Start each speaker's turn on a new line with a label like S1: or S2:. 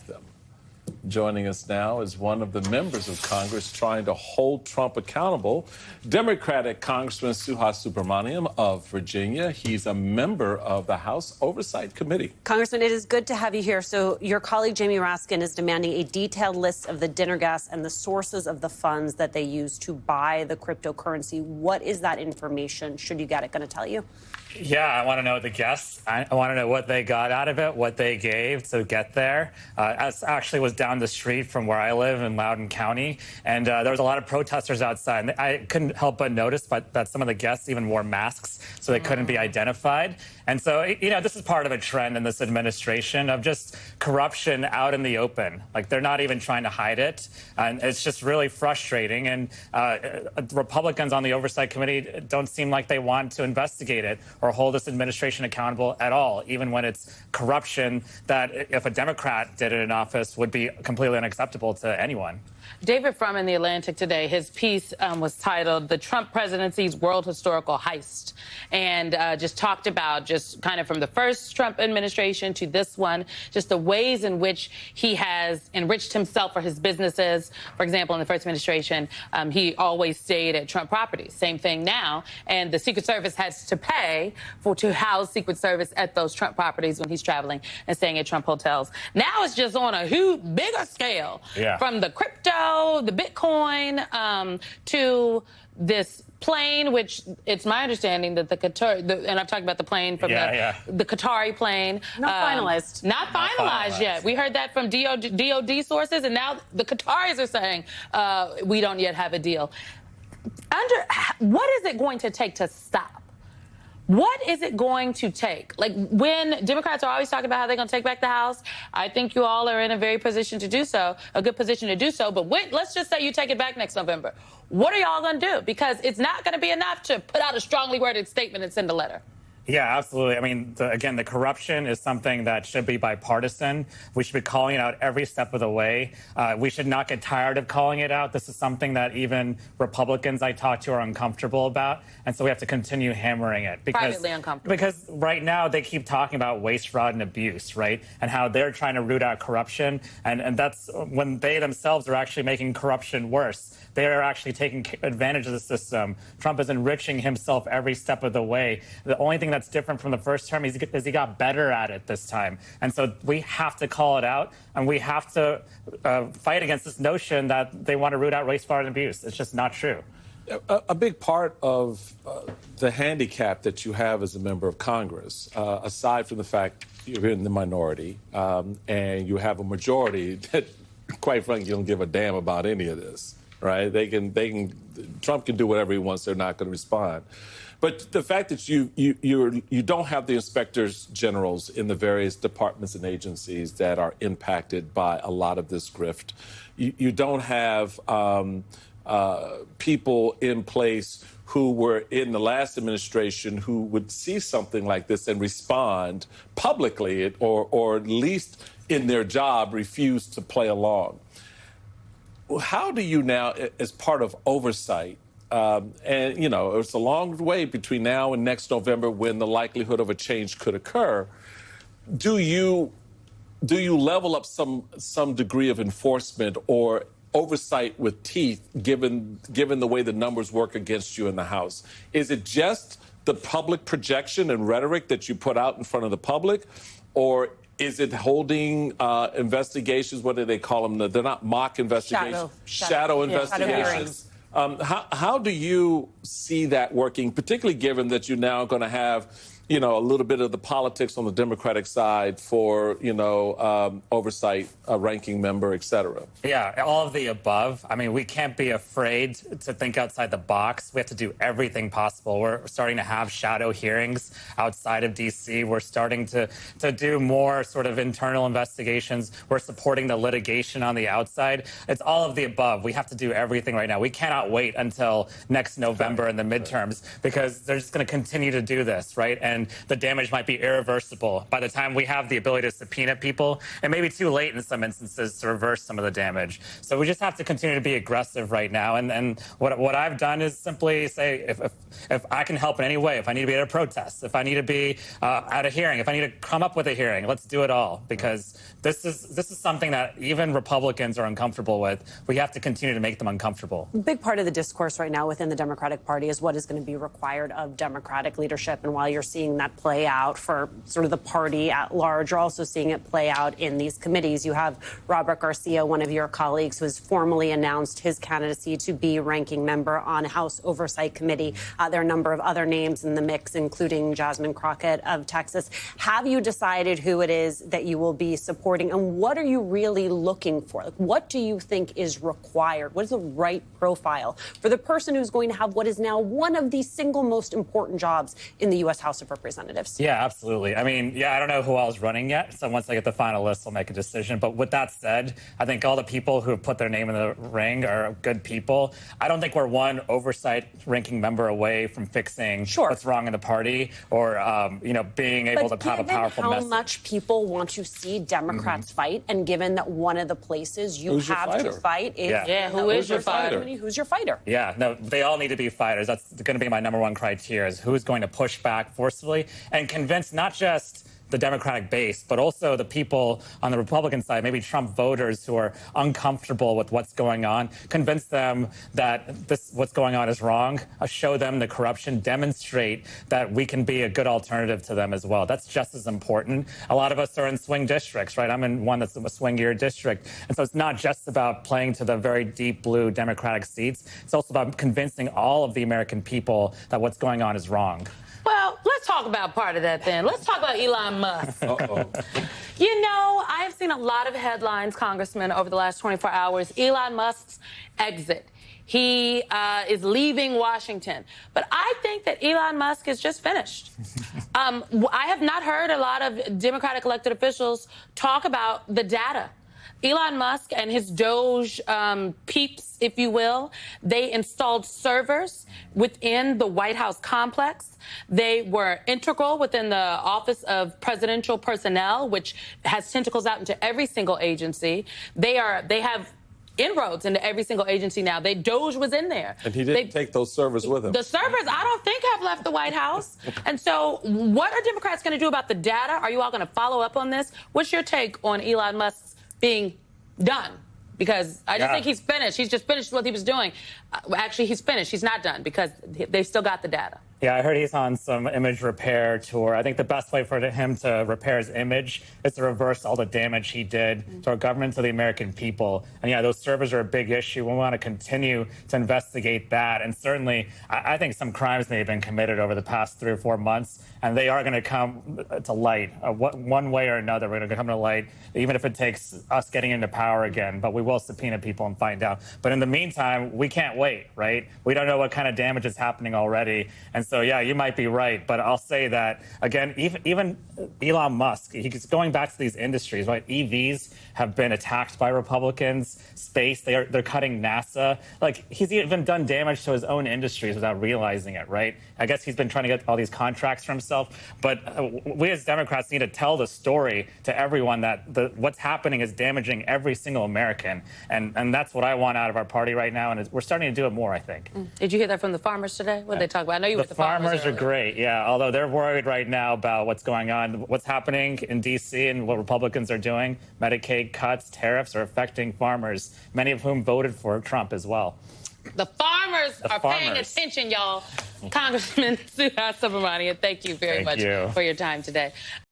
S1: them. Joining us now is one of the members of Congress trying to hold Trump accountable, Democratic Congressman Subramanyam of Virginia. He's a member of the House Oversight Committee.
S2: Congressman, it is good to have you here. So your colleague Jamie Raskin is demanding a detailed list of the dinner guests and the sources of the funds that they use to buy the cryptocurrency. What is that information? Should you get it, going to tell you?
S3: Yeah, I want to know the guests. I want to know what they got out of it, what they gave to get there. I actually was down the street from where I live in Loudoun County, and there was a lot of protesters outside. And I couldn't help but notice that some of the guests even wore masks so they couldn't be identified. And so, you know, this is part of a trend in this administration of just corruption out in the open. Like, they're not even trying to hide it. And it's just really frustrating. And Republicans on the Oversight Committee don't seem like they want to investigate it or hold this administration accountable at all, even when it's corruption that, if a Democrat did it in office, would be completely unacceptable to anyone.
S4: David Frum in The Atlantic today, his piece was titled "The Trump Presidency's World Historical Heist," and just talked about just kind of from the first Trump administration to this one, just the ways in which he has enriched himself for his businesses. For example, in the first administration, he always stayed at Trump properties. Same thing now. And the Secret Service has to pay to house Secret Service at those Trump properties when he's traveling and staying at Trump hotels. Now it's just on a huge, bigger scale, from the crypto, the Bitcoin, to this plane, which it's my understanding that the Qatar, and I've talked about the plane from the Qatari plane.
S2: Not finalized.
S4: Not finalized yet. We heard that from DOD sources, and now the Qataris are saying we don't yet have a deal. What is it going to take to stop? What is it going to take? Like, when Democrats are always talking about how they're going to take back the House, I think you all are in a very position to do so, a good position to do so. But let's just say you take it back next November. What are y'all going to do? Because it's not going to be enough to put out a strongly worded statement and send a letter.
S3: Yeah, absolutely. I mean, again, the corruption is something that should be bipartisan. We should be calling it out every step of the way. We should not get tired of calling it out. This is something that even Republicans I talk to are uncomfortable about. And so we have to continue hammering it.
S4: Privately uncomfortable.
S3: Because right now they keep talking about waste, fraud, and abuse, right? And how they're trying to root out corruption. And that's when they themselves are actually making corruption worse. They are actually taking advantage of the system. Trump is enriching himself every step of the way. The only thing that's different from the first term is he got better at it this time. And so we have to call it out, and we have to fight against this notion that they want to root out waste, fraud, and abuse. It's just not true.
S1: A big part of the handicap that you have as a member of Congress, aside from the fact you're in the minority and you have a majority that, quite frankly, don't give a damn about any of this. Right? Trump can do whatever he wants. They're not going to respond. But the fact that you don't have the inspectors generals in the various departments and agencies that are impacted by a lot of this grift, you don't have people in place who were in the last administration who would see something like this and respond publicly, or at least in their job refuse to play along. How do you now, as part of oversight, and, you know, it's a long way between now and next November when the likelihood of a change could occur, do you level up some degree of enforcement or oversight with teeth, given the way the numbers work against you in the House? Is it just the public projection and rhetoric that you put out in front of the public, or is it holding investigations? What do they call them? They're not mock investigations. Shadow investigations. How do you see that working, particularly given that you're now going to have, you know, a little bit of the politics on the Democratic side for, you know, oversight, ranking member, et cetera?
S3: Yeah, all of the above. I mean, we can't be afraid to think outside the box. We have to do everything possible. We're starting to have shadow hearings outside of D.C. We're starting to do more sort of internal investigations. We're supporting the litigation on the outside. It's all of the above. We have to do everything right now. We cannot wait until next November in the midterms, because they're just going to continue to do this, right? when the damage might be irreversible. By the time we have the ability to subpoena people, it may be too late in some instances to reverse some of the damage. So we just have to continue to be aggressive right now. And what I've done is simply say, if I can help in any way, if I need to be at a protest, if I need to be at a hearing, if I need to come up with a hearing, let's do it all, because this is something that even Republicans are uncomfortable with. We have to continue to make them uncomfortable.
S2: A big part of the discourse right now within the Democratic Party is what is going to be required of Democratic leadership. And while you're seeing that play out for sort of the party at large, you're also seeing it play out in these committees. You have Robert Garcia, one of your colleagues, who has formally announced his candidacy to be ranking member on House Oversight Committee. There are a number of other names in the mix, including Jasmine Crockett of Texas. Have you decided who it is that you will be supporting, and what are you really looking for? Like, what do you think is required? What is the right profile for the person who's going to have what is now one of the single most important jobs in the U.S. House of Representatives?
S3: Yeah, absolutely. I mean, yeah, I don't know who all's running yet, so once I get the final list, I'll make a decision. But with that said, I think all the people who have put their name in the ring are good people. I don't think we're one oversight ranking member away from fixing what's wrong in the party, or being able to have a powerful message.
S2: How much people want to see Democrats fight, and given that one of the places you have to fight is
S4: who is your fighter?
S2: Who's your fighter?
S3: Yeah, no, they all need to be fighters. That's going to be my number one criteria, is who's going to push back forcefully and convince not just the Democratic base, but also the people on the Republican side, maybe Trump voters who are uncomfortable with what's going on, convince them that what's going on is wrong, show them the corruption, demonstrate that we can be a good alternative to them as well. That's just as important. A lot of us are in swing districts, right? I'm in one that's a swingier district. And so it's not just about playing to the very deep blue Democratic seats. It's also about convincing all of the American people that what's going on is wrong.
S4: Well, let's talk about part of that then. Let's talk about Elon Musk. You know, I've seen a lot of headlines, Congressman, over the last 24 hours. Elon Musk's exit. He is leaving Washington. But I think that Elon Musk is just finished. I have not heard a lot of Democratic elected officials talk about the data. Elon Musk and his DOGE peeps, if you will, they installed servers within the White House complex. They were integral within the Office of Presidential Personnel, which has tentacles out into every single agency. They have inroads into every single agency now. DOGE was in there.
S1: And he didn't take those servers with him.
S4: The servers, I don't think, have left the White House. And so what are Democrats going to do about the data? Are you all going to follow up on this? What's your take on Elon Musk's being done? Because I just think he's finished. He's just finished what he was doing. Actually, he's finished. He's not done because they've still got the data.
S3: Yeah, I heard he's on some image repair tour. I think the best way for him to repair his image is to reverse all the damage he did to our government, to the American people. And yeah, those servers are a big issue. We want to continue to investigate that. And certainly, I think some crimes may have been committed over the past 3 or 4 months, and they are going to come to light. One way or another, we're going to come to light, even if it takes us getting into power again. But we will subpoena people and find out. But in the meantime, we can't wait, right? We don't know what kind of damage is happening already. And so, yeah, you might be right. But I'll say that, again, even Elon Musk, he's going back to these industries, right? EVs have been attacked by Republicans. Space, they're cutting NASA. Like, he's even done damage to his own industries without realizing it, right? I guess he's been trying to get all these contracts for himself. But we as Democrats need to tell the story to everyone that what's happening is damaging every single American. And that's what I want out of our party right now. And we're starting to do it more, I think.
S4: Did you hear that from the farmers today? What did they talk about? I know you were with the
S3: farmers are great, yeah, although they're worried right now about what's going on, what's happening in D.C. and what Republicans are doing. Medicaid cuts, tariffs are affecting farmers, many of whom voted for Trump as well.
S4: The farmers are paying attention, y'all. Congressman Subramanyam, thank you very much for your time today.